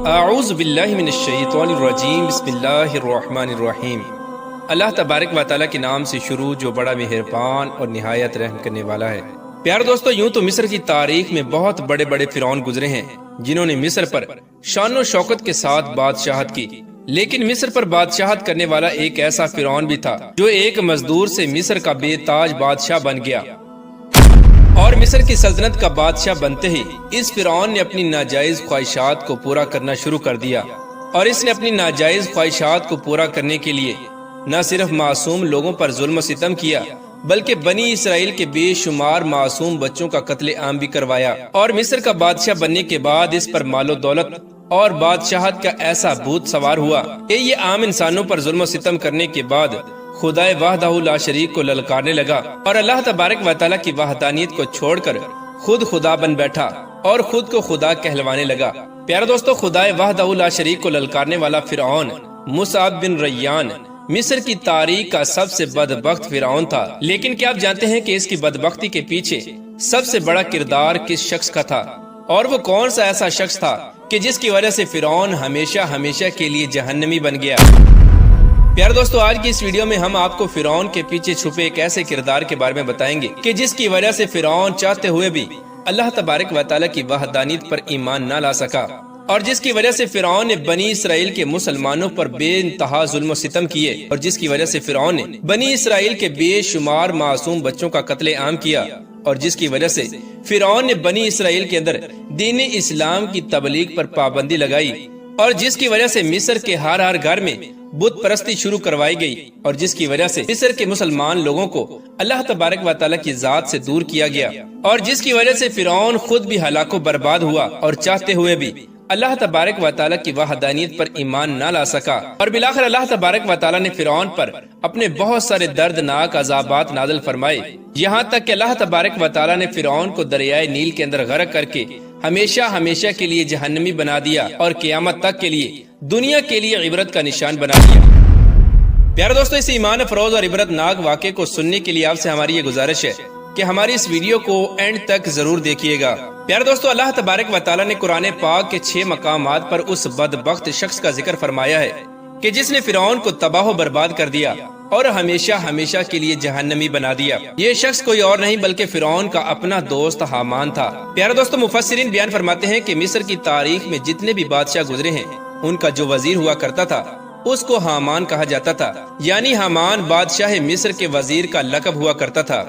اعوذ باللہ من الشیطان الرجیم بسم اللہ الرحمن الرحیم۔ اللہ تبارک و تعالیٰ کے نام سے شروع جو بڑا مہربان اور نہایت رحم کرنے والا ہے۔ پیارے دوستو، یوں تو مصر کی تاریخ میں بہت بڑے بڑے فرعون گزرے ہیں جنہوں نے مصر پر شان و شوکت کے ساتھ بادشاہت کی، لیکن مصر پر بادشاہت کرنے والا ایک ایسا فرعون بھی تھا جو ایک مزدور سے مصر کا بے تاج بادشاہ بن گیا، اور مصر کی سلطنت کا بادشاہ بنتے ہی اس فرعون نے اپنی ناجائز خواہشات کو پورا کرنا شروع کر دیا، اور اس نے اپنی ناجائز خواہشات کو پورا کرنے کے لیے نہ صرف معصوم لوگوں پر ظلم و ستم کیا بلکہ بنی اسرائیل کے بے شمار معصوم بچوں کا قتل عام بھی کروایا، اور مصر کا بادشاہ بننے کے بعد اس پر مال و دولت اور بادشاہت کا ایسا بھوت سوار ہوا کہ یہ عام انسانوں پر ظلم و ستم کرنے کے بعد خدائے وحدہ لا شریک کو للکارنے لگا، اور اللہ تبارک و تعالیٰ کی وحدانیت کو چھوڑ کر خود خدا بن بیٹھا اور خود کو خدا کہلوانے لگا۔ پیارے دوستو، خدائے وحدہ لا شریک کو للکارنے والا فرعون مصعب بن ریان مصر کی تاریخ کا سب سے بدبخت فرعون تھا، لیکن کیا آپ جانتے ہیں کہ اس کی بدبختی کے پیچھے سب سے بڑا کردار کس شخص کا تھا، اور وہ کون سا ایسا شخص تھا کہ جس کی وجہ سے فرعون ہمیشہ ہمیشہ کے لیے جہنمی بن گیا؟ پیارے دوستو، آج کی اس ویڈیو میں ہم آپ کو فرعون کے پیچھے چھپے ایک ایسے کردار کے بارے میں بتائیں گے کہ جس کی وجہ سے فرعون چاہتے ہوئے بھی اللہ تبارک و تعالیٰ کی وحدانیت پر ایمان نہ لا سکا، اور جس کی وجہ سے فرعون نے بنی اسرائیل کے مسلمانوں پر بے انتہا ظلم و ستم کیے، اور جس کی وجہ سے فرعون نے بنی اسرائیل کے بے شمار معصوم بچوں کا قتل عام کیا، اور جس کی وجہ سے فرعون نے بنی اسرائیل کے اندر دین اسلام کی تبلیغ پر پابندی لگائی، اور جس کی وجہ سے مصر کے ہر گھر میں بت پرستی شروع کروائی گئی، اور جس کی وجہ سے مصر کے مسلمان لوگوں کو اللہ تبارک و تعالیٰ کی ذات سے دور کیا گیا، اور جس کی وجہ سے فرعون خود بھی ہلاک و برباد ہوا اور چاہتے ہوئے بھی اللہ تبارک و تعالیٰ کی وحدانیت پر ایمان نہ لا سکا، اور بالآخر اللہ تبارک و تعالیٰ نے فرعون پر اپنے بہت سارے دردناک عذابات نازل فرمائے، یہاں تک کہ اللہ تبارک و تعالیٰ نے فرعون کو دریائے نیل کے اندر غرق کر کے ہمیشہ ہمیشہ کے لیے جہنمی بنا دیا، اور قیامت تک کے لیے دنیا کے لیے عبرت کا نشان بنا دیا۔ پیارے دوستو، اس ایمان افروز اور عبرت ناک واقعے کو سننے کے لیے آپ سے ہماری یہ گزارش ہے کہ ہماری اس ویڈیو کو اینڈ تک ضرور دیکھیے گا۔ پیارے دوستو، اللہ تبارک و تعالیٰ نے قرآن پاک کے 6 مقامات پر اس بدبخت شخص کا ذکر فرمایا ہے کہ جس نے فرعون کو تباہ و برباد کر دیا اور ہمیشہ ہمیشہ کے لیے جہنمی بنا دیا۔ یہ شخص کوئی اور نہیں بلکہ فرعون کا اپنا دوست حامان تھا۔ پیارے دوستو، مفسرین بیان فرماتے ہیں کہ مصر کی تاریخ میں جتنے بھی بادشاہ گزرے ہیں ان کا جو وزیر ہوا کرتا تھا اس کو حامان کہا جاتا تھا، یعنی حامان بادشاہ مصر کے وزیر کا لقب ہوا کرتا تھا۔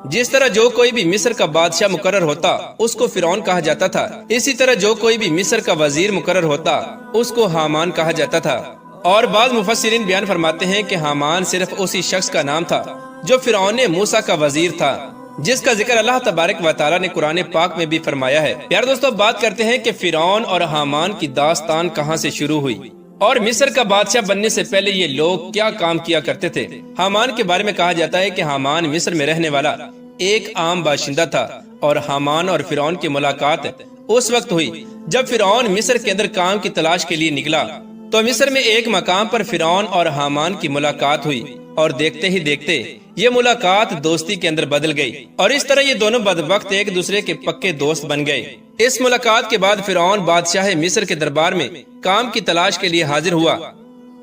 جس طرح جو کوئی بھی مصر کا بادشاہ مقرر ہوتا اس کو فرعون کہا جاتا تھا، اسی طرح جو کوئی بھی مصر کا وزیر مقرر ہوتا اس کو حامان کہا جاتا تھا۔ اور بعض مفسرین بیان فرماتے ہیں کہ حامان صرف اسی شخص کا نام تھا جو فرعون موسیٰ کا وزیر تھا، جس کا ذکر اللہ تبارک و تعالیٰ نے قرآن پاک میں بھی فرمایا ہے۔ پیارے دوستو، بات کرتے ہیں کہ فرعون اور حامان کی داستان کہاں سے شروع ہوئی، اور مصر کا بادشاہ بننے سے پہلے یہ لوگ کیا کام کیا کرتے تھے۔ حامان کے بارے میں کہا جاتا ہے کہ حامان مصر میں رہنے والا ایک عام باشندہ تھا، اور حامان اور فرعون کی ملاقات اس وقت ہوئی جب فرعون مصر کے اندر کام کی تلاش کے لیے نکلا، تو مصر میں ایک مقام پر فرعون اور حامان کی ملاقات ہوئی، اور دیکھتے ہی دیکھتے یہ ملاقات دوستی کے اندر بدل گئی، اور اس طرح یہ دونوں بدبخت ایک دوسرے کے پکے دوست بن گئے۔ اس ملاقات کے بعد فرعون بادشاہ مصر کے دربار میں کام کی تلاش کے لیے حاضر ہوا۔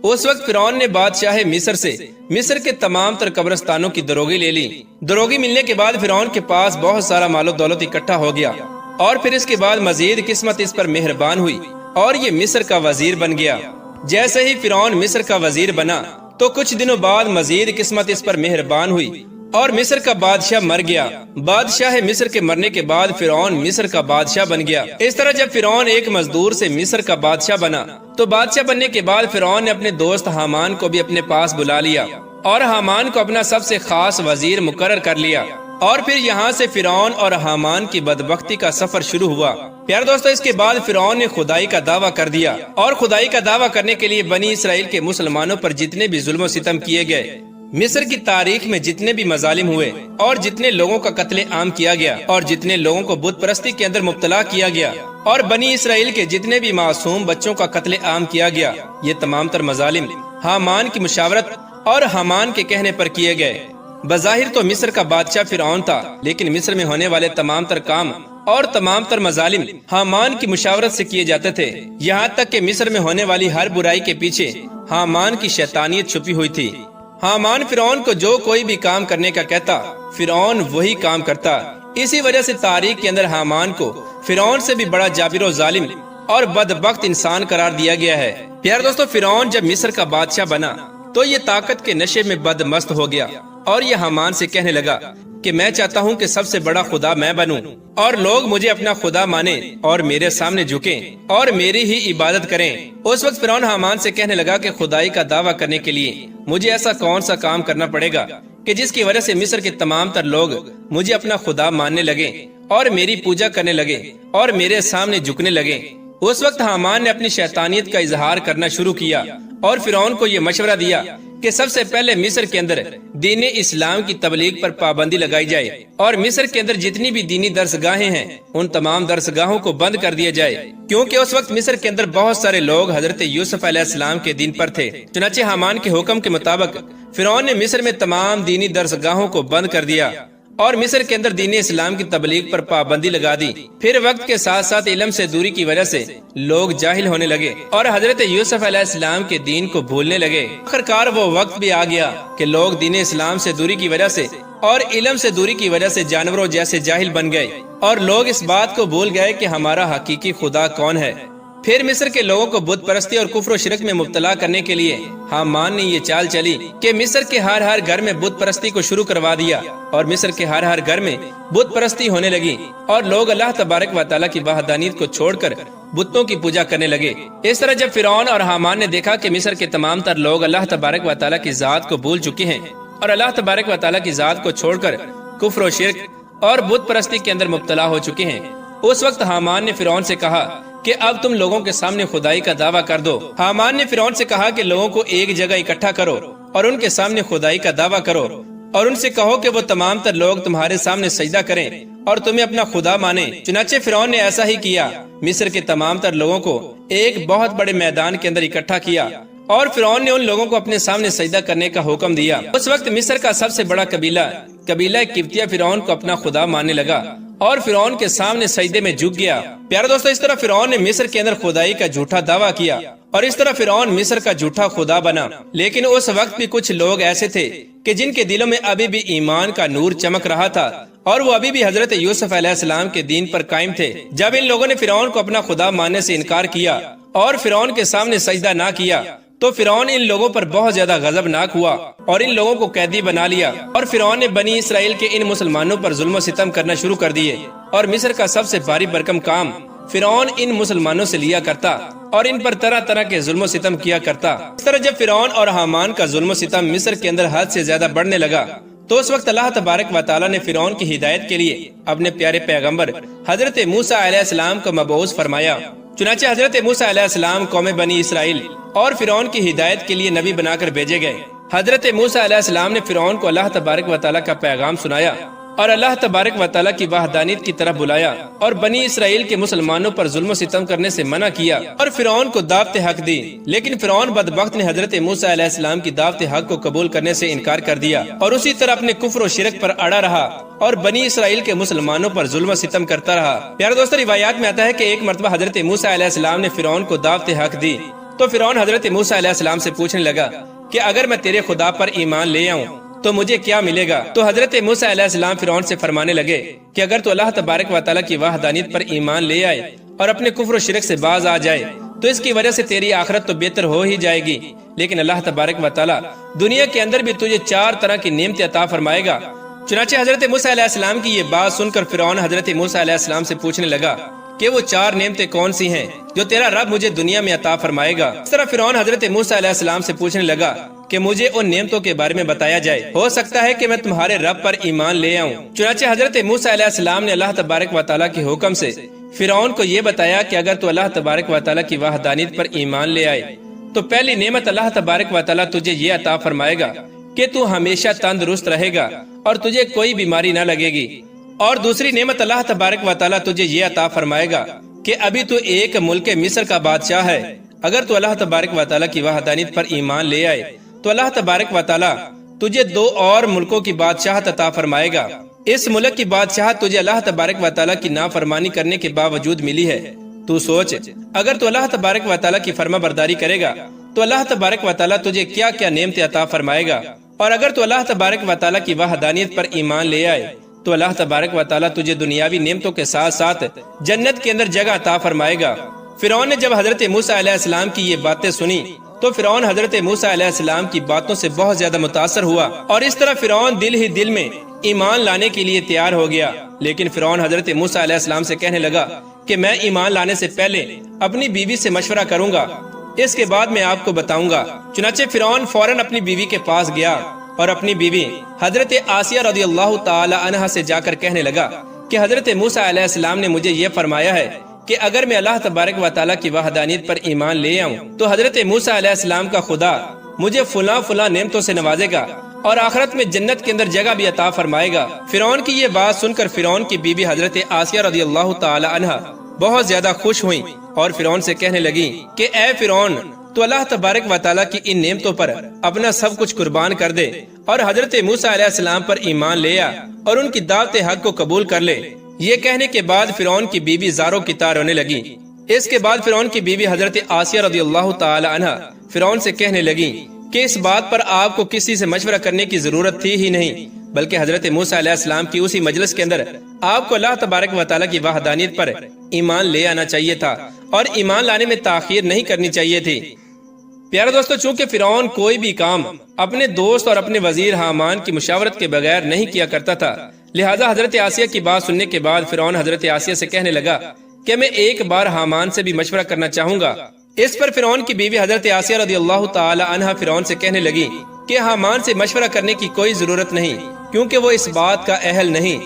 اس وقت فرعون نے بادشاہ مصر سے مصر کے تمام تر قبرستانوں کی دروگی لے لی۔ دروگی ملنے کے بعد فرعون کے پاس بہت سارا مال و دولت اکٹھا ہو گیا، اور پھر اس کے بعد مزید قسمت اس پر مہربان ہوئی اور یہ مصر کا وزیر بن گیا۔ جیسے ہی فرعون مصر کا وزیر بنا تو کچھ دنوں بعد مزید قسمت اس پر مہربان ہوئی اور مصر کا بادشاہ مر گیا۔ بادشاہ مصر کے مرنے کے بعد فرعون مصر کا بادشاہ بن گیا۔ اس طرح جب فرعون ایک مزدور سے مصر کا بادشاہ بنا تو بادشاہ بننے کے بعد فرعون نے اپنے دوست حامان کو بھی اپنے پاس بلا لیا، اور حامان کو اپنا سب سے خاص وزیر مقرر کر لیا، اور پھر یہاں سے فرعون اور حامان کی بدبختی کا سفر شروع ہوا۔ پیارے دوستو، اس کے بعد فرعون نے خدائی کا دعویٰ کر دیا، اور خدائی کا دعویٰ کرنے کے لیے بنی اسرائیل کے مسلمانوں پر جتنے بھی ظلم و ستم کیے گئے، مصر کی تاریخ میں جتنے بھی مظالم ہوئے، اور جتنے لوگوں کا قتل عام کیا گیا، اور جتنے لوگوں کو بت پرستی کے اندر مبتلا کیا گیا، اور بنی اسرائیل کے جتنے بھی معصوم بچوں کا قتل عام کیا گیا، یہ تمام تر مظالم حامان کی مشاورت اور حامان کے کہنے پر کیے گئے۔ بظاہر تو مصر کا بادشاہ فرعون تھا، لیکن مصر میں ہونے والے تمام تر کام اور تمام تر مظالم حامان کی مشاورت سے کیے جاتے تھے، یہاں تک کہ مصر میں ہونے والی ہر برائی کے پیچھے حامان کی شیطانیت چھپی ہوئی تھی۔ حامان فرعون کو جو کوئی بھی کام کرنے کا کہتا، فرعون وہی کام کرتا۔ اسی وجہ سے تاریخ کے اندر حامان کو فرعون سے بھی بڑا جابر و ظالم اور بدبخت انسان قرار دیا گیا ہے۔ پیارے دوستو، فرعون جب مصر کا بادشاہ بنا تو یہ طاقت کے نشے میں بد مست ہو گیا اور یہ حامان سے کہنے لگا کہ میں چاہتا ہوں کہ سب سے بڑا خدا میں بنوں اور لوگ مجھے اپنا خدا مانیں اور میرے سامنے جھکیں اور میری ہی عبادت کریں۔ اس وقت فرعون حامان سے کہنے لگا کہ خدائی کا دعویٰ کرنے کے لیے مجھے ایسا کون سا کام کرنا پڑے گا کہ جس کی وجہ سے مصر کے تمام تر لوگ مجھے اپنا خدا ماننے لگیں اور میری پوجا کرنے لگے اور میرے سامنے جھکنے لگے۔ اس وقت حامان نے اپنی شیطانیت کا اظہار کرنا شروع کیا اور فرعون کو یہ مشورہ دیا کہ سب سے پہلے مصر کے اندر دین اسلام کی تبلیغ پر پابندی لگائی جائے اور مصر کے اندر جتنی بھی دینی درسگاہیں ہیں ان تمام درسگاہوں کو بند کر دیا جائے، کیونکہ اس وقت مصر کے اندر بہت سارے لوگ حضرت یوسف علیہ السلام کے دین پر تھے۔ چنانچہ حامان کے حکم کے مطابق فرعون نے مصر میں تمام دینی درسگاہوں کو بند کر دیا اور مصر کے اندر دین اسلام کی تبلیغ پر پابندی لگا دی۔ پھر وقت کے ساتھ ساتھ علم سے دوری کی وجہ سے لوگ جاہل ہونے لگے اور حضرت یوسف علیہ السلام کے دین کو بھولنے لگے۔ آخرکار وہ وقت بھی آ گیا کہ لوگ دین اسلام سے دوری کی وجہ سے اور علم سے دوری کی وجہ سے جانوروں جیسے جاہل بن گئے اور لوگ اس بات کو بھول گئے کہ ہمارا حقیقی خدا کون ہے۔ پھر مصر کے لوگوں کو بت پرستی اور کفر و شرک میں مبتلا کرنے کے لیے حامان نے یہ چال چلی کہ مصر کے ہر گھر میں بت پرستی کو شروع کروا دیا اور مصر کے ہر گھر میں بت پرستی ہونے لگی اور لوگ اللہ تبارک و تعالیٰ کی وحدانیت کو چھوڑ کر بتوں کی پوجا کرنے لگے۔ اس طرح جب فرعون اور حامان نے دیکھا کہ مصر کے تمام تر لوگ اللہ تبارک و تعالیٰ کی ذات کو بھول چکے ہیں اور اللہ تبارک و تعالیٰ کی ذات کو چھوڑ کر کفر و شرک اور بت پرستی کے اندر مبتلا ہو چکے ہیں، اس وقت حامان نے فرعون سے کہا کہ اب تم لوگوں کے سامنے خدائی کا دعویٰ کر دو۔ حامان نے فرعون سے کہا کہ لوگوں کو ایک جگہ اکٹھا کرو اور ان کے سامنے خدائی کا دعویٰ کرو اور ان سے کہو کہ وہ تمام تر لوگ تمہارے سامنے سجدہ کریں اور تمہیں اپنا خدا مانیں۔ چنانچہ فرعون نے ایسا ہی کیا، مصر کے تمام تر لوگوں کو ایک بہت بڑے میدان کے اندر اکٹھا کیا اور فرعون نے ان لوگوں کو اپنے سامنے سجدہ کرنے کا حکم دیا۔ اس وقت مصر کا سب سے بڑا قبیلہ قبطیہ فرعون کو اپنا خدا ماننے لگا اور فرعون کے سامنے سجدے میں جھک گیا۔ پیارے دوستو، اس طرح فرعون نے مصر کے اندر خدائی کا جھوٹا دعویٰ کیا اور اس طرح فرعون مصر کا جھوٹا خدا بنا۔ لیکن اس وقت بھی کچھ لوگ ایسے تھے کہ جن کے دلوں میں ابھی بھی ایمان کا نور چمک رہا تھا اور وہ ابھی بھی حضرت یوسف علیہ السلام کے دین پر قائم تھے۔ جب ان لوگوں نے فرعون کو اپنا خدا ماننے سے انکار کیا اور فرعون کے سامنے سجدہ نہ کیا تو فرعون ان لوگوں پر بہت زیادہ غضبناک ہوا اور ان لوگوں کو قیدی بنا لیا اور فرعون نے بنی اسرائیل کے ان مسلمانوں پر ظلم و ستم کرنا شروع کر دیے اور مصر کا سب سے بھاری بھرکم کام فرعون ان مسلمانوں سے لیا کرتا اور ان پر طرح طرح کے ظلم و ستم کیا کرتا۔ اس طرح جب فرعون اور حامان کا ظلم و ستم مصر کے اندر حد سے زیادہ بڑھنے لگا تو اس وقت اللہ تبارک و تعالیٰ نے فرعون کی ہدایت کے لیے اپنے پیارے پیغمبر حضرت موسیٰ علیہ السلام کو مبعوث فرمایا۔ چنانچہ حضرت موسیٰ علیہ السلام قوم بنی اسرائیل اور فرعون کی ہدایت کے لیے نبی بنا کر بھیجے گئے۔ حضرت موسیٰ علیہ السلام نے فرعون کو اللہ تبارک و تعالیٰ کا پیغام سنایا اور اللہ تبارک و تعالیٰ کی وحدانیت کی طرف بلایا اور بنی اسرائیل کے مسلمانوں پر ظلم و ستم کرنے سے منع کیا اور فرعون کو دعوت حق دی۔ لیکن فرعون بدبخت نے حضرت موسیٰ علیہ السلام کی دعوت حق کو قبول کرنے سے انکار کر دیا اور اسی طرح اپنے کفر و شرک پر اڑا رہا اور بنی اسرائیل کے مسلمانوں پر ظلم و ستم کرتا رہا۔ پیارے دوستو، روایات میں آتا ہے کہ ایک مرتبہ حضرت موسیٰ علیہ السلام نے فرعون کو دعوت حق دی تو فرعون حضرت موسیٰ علیہ السلام سے پوچھنے لگا کہ اگر میں تیرے خدا پر ایمان لے آؤں تو مجھے کیا ملے گا؟ تو حضرت موسیٰ علیہ السلام فرعون سے فرمانے لگے کہ اگر تو اللہ تبارک و تعالیٰ کی وحدانیت پر ایمان لے آئے اور اپنے کفر و شرک سے باز آ جائے تو اس کی وجہ سے تیری آخرت تو بہتر ہو ہی جائے گی، لیکن اللہ تبارک و تعالیٰ دنیا کے اندر بھی تجھے 4 طرح کی نعمتیں عطا فرمائے گا۔ چنانچہ حضرت موسیٰ علیہ السلام کی یہ بات سن کر فرعون حضرت موسیٰ علیہ السلام سے پوچھنے لگا کہ وہ 4 نعمتیں کون سی ہیں جو تیرا رب مجھے دنیا میں عطا فرمائے گا۔ اس طرح فرعون حضرت موسیٰ علیہ السلام سے پوچھنے لگا کہ مجھے ان نعمتوں کے بارے میں بتایا جائے، ہو سکتا ہے کہ میں تمہارے رب پر ایمان لے آؤں۔ چنانچہ حضرت موسیٰ علیہ السلام نے اللہ تبارک و تعالیٰ کے حکم سے فرعون کو یہ بتایا کہ اگر تو اللہ تبارک و تعالیٰ کی وحدانیت پر ایمان لے آئے تو پہلی نعمت اللہ تبارک و تعالیٰ تجھے یہ عطا فرمائے گا کہ تو ہمیشہ تندرست رہے گا اور تجھے کوئی بیماری نہ لگے گی، اور دوسری نعمت اللہ تبارک و تعالیٰ تجھے یہ عطا فرمائے گا کہ ابھی تو ایک ملک مصر کا بادشاہ ہے، اگر تو اللہ تبارک و تعالیٰ کی وحدانیت پر ایمان لے آئے تو اللہ تبارک و تعالیٰ تجھے 2 اور ملکوں کی بادشاہت عطا فرمائے گا۔ اس ملک کی بادشاہت تجھے اللہ تبارک و تعالیٰ کی نافرمانی کرنے کے باوجود ملی ہے۔ تو سوچ، اگر تو اللہ تبارک و تعالیٰ کی فرما برداری کرے گا تو اللہ تبارک و تعالیٰ تجھے کیا کیا نعمتیں عطا فرمائے گا، اور اگر تو اللہ تبارک و تعالیٰ کی وحدانیت پر ایمان لے آئے تو اللہ تبارک و تعالیٰ تجھے دنیاوی نعمتوں کے ساتھ ساتھ جنت کے اندر جگہ عطا فرمائے گا۔ فرعون نے جب حضرت موسیٰ علیہ السلام کی یہ باتیں سنی تو فرعون حضرت موسیٰ علیہ السلام کی باتوں سے بہت زیادہ متاثر ہوا، اور اس طرح فرعون دل ہی دل میں ایمان لانے کے لیے تیار ہو گیا۔ لیکن فرعون حضرت موسیٰ علیہ السلام سے کہنے لگا کہ میں ایمان لانے سے پہلے اپنی بیوی سے مشورہ کروں گا، اس کے بعد میں آپ کو بتاؤں گا۔ چنانچہ فرعون فوراً اپنی بیوی کے پاس گیا اور اپنی بیوی حضرت آسیہ رضی اللہ تعالی عنہا سے جا کر کہنے لگا کہ حضرت موسیٰ علیہ السلام نے مجھے یہ فرمایا ہے کہ اگر میں اللہ تبارک و تعالیٰ کی وحدانیت پر ایمان لے آؤں تو حضرت موسیٰ علیہ السلام کا خدا مجھے فلاں فلاں نعمتوں سے نوازے گا اور آخرت میں جنت کے اندر جگہ بھی عطا فرمائے گا۔ فرعون کی یہ بات سن کر فرعون کی بیوی حضرت آسیہ رضی اللہ تعالی عنہا بہت زیادہ خوش ہوئیں اور فرعون سے کہنے لگی کہ اے فرعون، تو اللہ تبارک و تعالیٰ کی ان نعمتوں پر اپنا سب کچھ قربان کر دے اور حضرت موسیٰ علیہ السلام پر ایمان لے آ اور ان کی دعوت حق کو قبول کر لے۔ یہ کہنے کے بعد فرعون کی بیوی زاروں کی طرح رونے لگی۔ اس کے بعد فرعون کی بیوی حضرت آسیہ رضی اللہ تعالی عنہا فرعون سے کہنے لگی کہ اس بات پر آپ کو کسی سے مشورہ کرنے کی ضرورت تھی ہی نہیں، بلکہ حضرت موسیٰ علیہ السلام کی اسی مجلس کے اندر آپ کو اللہ تبارک و تعالیٰ کی وحدانیت پر ایمان لے آنا چاہیے تھا اور ایمان لانے میں تاخیر نہیں کرنی چاہیے تھی۔ پیارے دوستو، چونکہ فرعون کوئی بھی کام اپنے دوست اور اپنے وزیر حامان کی مشاورت کے بغیر نہیں کیا کرتا تھا، لہٰذا حضرت آسیہ کی بات سننے کے بعد فرعون حضرت آسیہ سے کہنے لگا کہ میں ایک بار حامان سے بھی مشورہ کرنا چاہوں گا۔ اس پر فرعون کی بیوی حضرت آسیہ رضی اللہ تعالی عنہا فرعون سے کہنے لگی کہ حامان سے مشورہ کرنے کی کوئی ضرورت نہیں، کیونکہ وہ اس بات کا اہل نہیں۔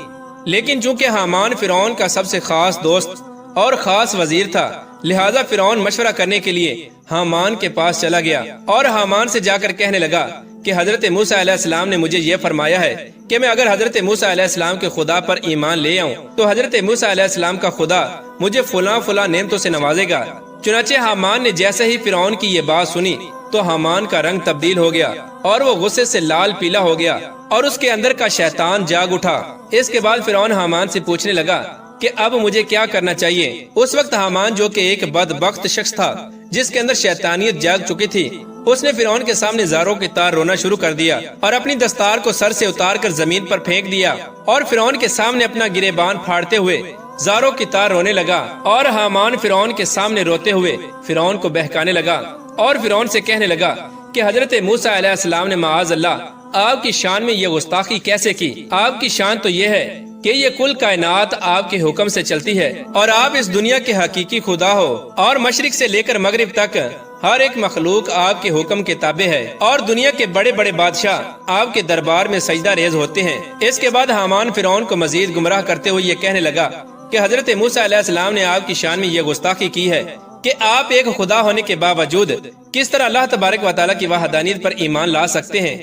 لیکن چونکہ حامان فرعون کا سب سے خاص دوست اور خاص وزیر تھا، لہٰذا فرعون مشورہ کرنے کے لیے حامان کے پاس چلا گیا اور حامان سے جا کر کہنے لگا کہ حضرت موسیٰ علیہ السلام نے مجھے یہ فرمایا ہے کہ میں اگر حضرت موسیٰ علیہ السلام کے خدا پر ایمان لے آؤں تو حضرت موسیٰ علیہ السلام کا خدا مجھے فلاں فلاں نعمتوں سے نوازے گا۔ چنانچہ حامان نے جیسے ہی فرعون کی یہ بات سنی تو حامان کا رنگ تبدیل ہو گیا اور وہ غصے سے لال پیلا ہو گیا اور اس کے اندر کا شیطان جاگ اٹھا۔ اس کے بعد فرعون حامان سے پوچھنے لگا کہ اب مجھے کیا کرنا چاہیے۔ اس وقت حامان، جو کہ ایک بدبخت شخص تھا جس کے اندر شیطانیت جاگ چکی تھی، اس نے فرعون کے سامنے زاروں کی طرح رونا شروع کر دیا اور اپنی دستار کو سر سے اتار کر زمین پر پھینک دیا اور فرعون کے سامنے اپنا گریبان پھاڑتے ہوئے زاروں کی طرح رونے لگا۔ اور حامان فرعون کے سامنے روتے ہوئے فرعون کو بہکانے لگا اور فرعون سے کہنے لگا کہ حضرت موسیٰ علیہ السلام نے معاذ اللہ آپ کی شان میں یہ گستاخی کیسے کی؟ آپ کی شان تو یہ ہے کہ یہ کل کائنات آپ کے حکم سے چلتی ہے اور آپ اس دنیا کے حقیقی خدا ہو، اور مشرق سے لے کر مغرب تک ہر ایک مخلوق آپ کے حکم کے تابع ہے، اور دنیا کے بڑے بڑے بادشاہ آپ کے دربار میں سجدہ ریز ہوتے ہیں۔ اس کے بعد حامان فرعون کو مزید گمراہ کرتے ہوئے یہ کہنے لگا کہ حضرت موسیٰ علیہ السلام نے آپ کی شان میں یہ گستاخی کی ہے کہ آپ ایک خدا ہونے کے باوجود کس طرح اللہ تبارک و تعالیٰ کی وحدانیت پر ایمان لا سکتے ہیں،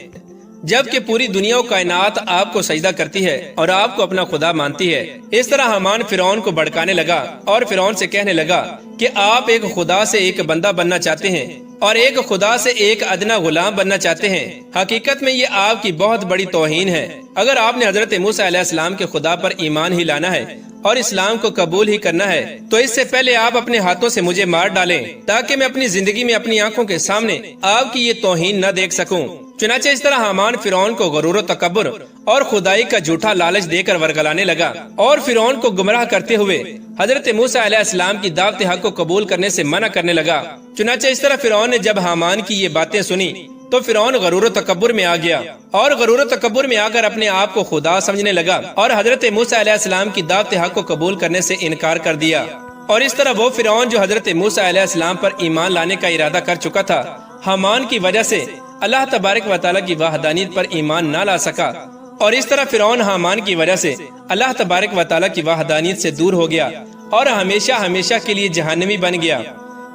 جبکہ پوری دنیا و کائنات آپ کو سجدہ کرتی ہے اور آپ کو اپنا خدا مانتی ہے۔ اس طرح حامان فرعون کو بھڑکانے لگا اور فرعون سے کہنے لگا کہ آپ ایک خدا سے ایک بندہ بننا چاہتے ہیں اور ایک خدا سے ایک ادنا غلام بننا چاہتے ہیں۔ حقیقت میں یہ آپ کی بہت بڑی توہین ہے۔ اگر آپ نے حضرت موسیٰ علیہ السلام کے خدا پر ایمان ہی لانا ہے اور اسلام کو قبول ہی کرنا ہے تو اس سے پہلے آپ اپنے ہاتھوں سے مجھے مار ڈالیں تاکہ میں اپنی زندگی میں اپنی آنکھوں کے سامنے آپ کی یہ توہین نہ دیکھ سکوں۔ چنانچہ اس طرح حامان فرعون کو غرور و تکبر اور خدائی کا جھوٹا لالچ دے کر ورگلانے لگا اور فرعون کو گمراہ کرتے ہوئے حضرت موسیٰ علیہ السلام کی دعوت حق کو قبول کرنے سے منع کرنے لگا۔ چنانچہ اس طرح فرعون نے جب حامان کی یہ باتیں سنی تو فرعون غرور و تکبر میں آ گیا اور غرور و تکبر میں آ کر اپنے آپ کو خدا سمجھنے لگا اور حضرت موسیٰ علیہ السلام کی دعوت حق کو قبول کرنے سے انکار کر دیا۔ اور اس طرح وہ فرعون جو حضرت موسیٰ علیہ السلام پر ایمان لانے کا ارادہ کر چکا تھا، حامان کی وجہ سے اللہ تبارک و تعالیٰ کی وحدانیت پر ایمان نہ لا سکا، اور اس طرح فرعون حامان کی وجہ سے اللہ تبارک و تعالیٰ کی وحدانیت سے دور ہو گیا اور ہمیشہ ہمیشہ کے لیے جہنمی بن گیا۔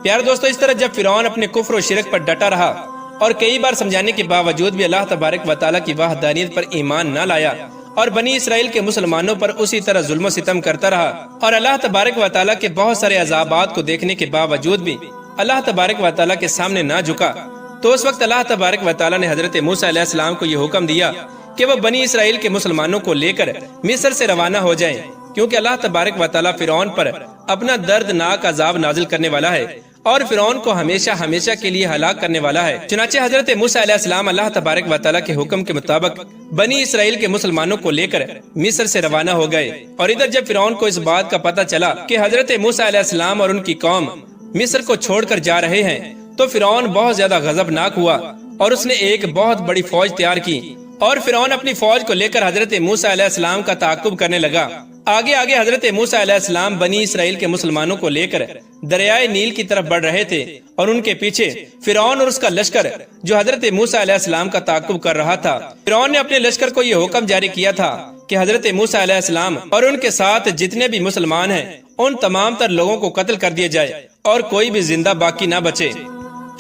پیارے دوستو، اس طرح جب فرعون اپنے کفر و شرک پر ڈٹا رہا اور کئی بار سمجھانے کے باوجود بھی اللہ تبارک و تعالیٰ کی وحدانیت پر ایمان نہ لایا اور بنی اسرائیل کے مسلمانوں پر اسی طرح ظلم و ستم کرتا رہا، اور اللہ تبارک و تعالیٰ کے بہت سارے عذابات کو دیکھنے کے باوجود بھی اللہ تبارک و تعالیٰ کے سامنے نہ جھکا، تو اس وقت اللہ تبارک و تعالی نے حضرت موسیٰ علیہ السلام کو یہ حکم دیا کہ وہ بنی اسرائیل کے مسلمانوں کو لے کر مصر سے روانہ ہو جائیں، کیونکہ اللہ تبارک و تعالی فرعون پر اپنا دردناک عذاب نازل کرنے والا ہے اور فرعون کو ہمیشہ ہمیشہ کے لیے ہلاک کرنے والا ہے۔ چنانچہ حضرت موسیٰ علیہ السلام اللہ تبارک و تعالی کے حکم کے مطابق بنی اسرائیل کے مسلمانوں کو لے کر مصر سے روانہ ہو گئے، اور ادھر جب فرعون کو اس بات کا پتہ چلا کہ حضرت موسیٰ علیہ السلام اور ان کی قوم مصر کو چھوڑ کر جا رہے ہیں تو فرعون بہت زیادہ غضبناک ہوا اور اس نے ایک بہت بڑی فوج تیار کی، اور فرعون اپنی فوج کو لے کر حضرت موسیٰ علیہ السلام کا تعاقب کرنے لگا۔ آگے آگے حضرت موسیٰ علیہ السلام بنی اسرائیل کے مسلمانوں کو لے کر دریائے نیل کی طرف بڑھ رہے تھے، اور ان کے پیچھے فرعون اور اس کا لشکر جو حضرت موسیٰ علیہ السلام کا تعاقب کر رہا تھا۔ فرعون نے اپنے لشکر کو یہ حکم جاری کیا تھا کہ حضرت موسیٰ علیہ السلام اور ان کے ساتھ جتنے بھی مسلمان ہیں ان تمام تر لوگوں کو قتل کر دیا جائے اور کوئی بھی زندہ باقی نہ بچے۔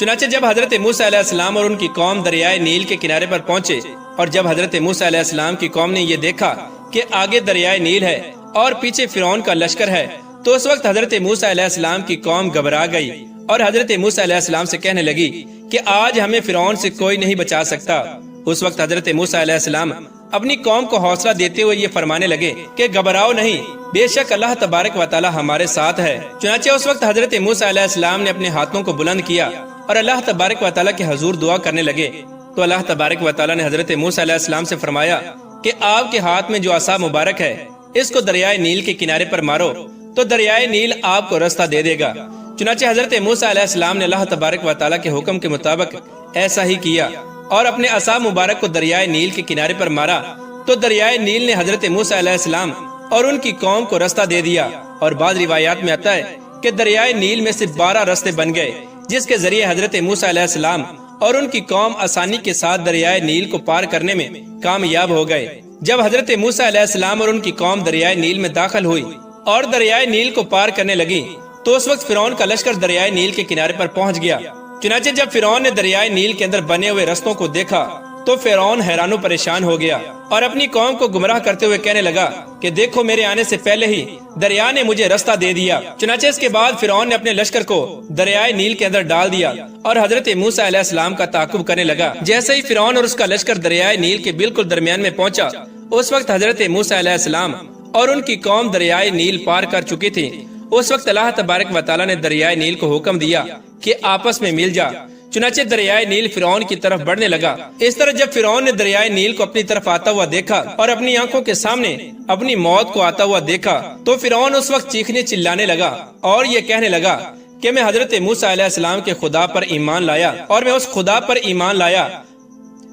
چنانچہ جب حضرت موسیٰ علیہ السلام اور ان کی قوم دریائے نیل کے کنارے پر پہنچے، اور جب حضرت موسیٰ علیہ السلام کی قوم نے یہ دیکھا کہ آگے دریائے نیل ہے اور پیچھے فرعون کا لشکر ہے، تو اس وقت حضرت موسیٰ علیہ السلام کی قوم گھبرا گئی اور حضرت موسیٰ علیہ السلام سے کہنے لگی کہ آج ہمیں فرعون سے کوئی نہیں بچا سکتا۔ اس وقت حضرت موسیٰ علیہ السلام اپنی قوم کو حوصلہ دیتے ہوئے یہ فرمانے لگے کہ گھبراؤ نہیں، بے شک اللہ تبارک و تعالی ہمارے ساتھ ہے۔ چنانچہ اس وقت حضرت موسیٰ علیہ السلام نے اپنے ہاتھوں کو بلند کیا اور اللہ تبارک و تعالی کے حضور دعا کرنے لگے، تو اللہ تبارک و تعالی نے حضرت موسیٰ علیہ السلام سے فرمایا کہ آپ کے ہاتھ میں جو عصا مبارک ہے اس کو دریائے نیل کے کنارے پر مارو تو دریائے نیل آپ کو رستہ دے دے گا۔ چنانچہ حضرت موسیٰ علیہ السلام نے اللہ تبارک و تعالی کے حکم کے مطابق ایسا ہی کیا اور اپنے عصا مبارک کو دریائے نیل کے کنارے پر مارا تو دریائے نیل نے حضرت موسیٰ علیہ السلام اور ان کی قوم کو رستہ دے دیا، اور بعض روایات میں آتا ہے کہ دریائے نیل میں سے 12 رستے بن گئے، جس کے ذریعے حضرت موسیٰ علیہ السلام اور ان کی قوم آسانی کے ساتھ دریائے نیل کو پار کرنے میں کامیاب ہو گئے۔ جب حضرت موسیٰ علیہ السلام اور ان کی قوم دریائے نیل میں داخل ہوئی اور دریائے نیل کو پار کرنے لگی تو اس وقت فرعون کا لشکر دریائے نیل کے کنارے پر پہنچ گیا۔ چنانچہ جب فرعون نے دریائے نیل کے اندر بنے ہوئے رستوں کو دیکھا تو فرعون حیران و پریشان ہو گیا اور اپنی قوم کو گمراہ کرتے ہوئے کہنے لگا کہ دیکھو میرے آنے سے پہلے ہی دریا نے مجھے رستہ دے دیا۔ چنانچہ اس کے بعد فرعون نے اپنے لشکر کو دریائے نیل کے اندر ڈال دیا اور حضرت موسیٰ علیہ السلام کا تعاقب کرنے لگا۔ جیسے ہی فرعون اور اس کا لشکر دریائے نیل کے بالکل درمیان میں پہنچا، اس وقت حضرت موسیٰ علیہ السلام اور ان کی قوم دریائے نیل پار کر چکی تھی۔ اس وقت اللہ تبارک و تعالی نے دریائے نیل کو حکم دیا کہ آپس میں مل جا۔ چنانچہ دریائے نیل فرعون کی طرف بڑھنے لگا۔ اس طرح جب فرعون نے دریائے نیل کو اپنی طرف آتا ہوا دیکھا اور اپنی آنکھوں کے سامنے اپنی موت کو آتا ہوا دیکھا تو فرعون اس وقت چیخنے چلانے لگا اور یہ کہنے لگا کہ میں حضرت موسیٰ علیہ السلام کے خدا پر ایمان لایا، اور میں اس خدا پر ایمان لایا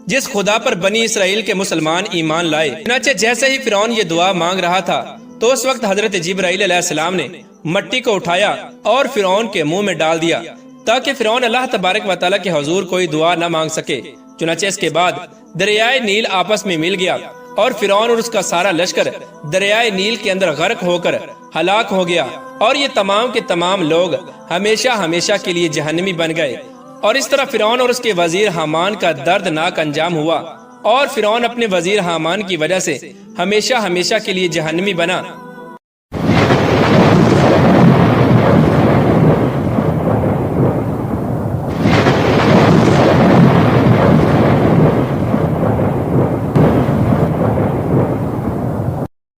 جس خدا پر بنی اسرائیل کے مسلمان ایمان لائے۔ چنانچہ جیسے ہی فرعون یہ دعا مانگ رہا تھا تو اس وقت حضرت جبرائیل علیہ السلام نے مٹی کو اٹھایا اور فرعون کے منہ میں ڈال دیا تاکہ فرعون اللہ تبارک و تعالیٰ کے حضور کوئی دعا نہ مانگ سکے۔ چنانچہ اس کے بعد دریائے نیل آپس میں مل گیا اور فرعون اور اس کا سارا لشکر دریائے نیل کے اندر غرق ہو کر ہلاک ہو گیا، اور یہ تمام کے تمام لوگ ہمیشہ ہمیشہ کے لیے جہنمی بن گئے۔ اور اس طرح فرعون اور اس کے وزیر حامان کا دردناک انجام ہوا، اور فرعون اپنے وزیر حامان کی وجہ سے ہمیشہ ہمیشہ کے لیے جہنمی بنا،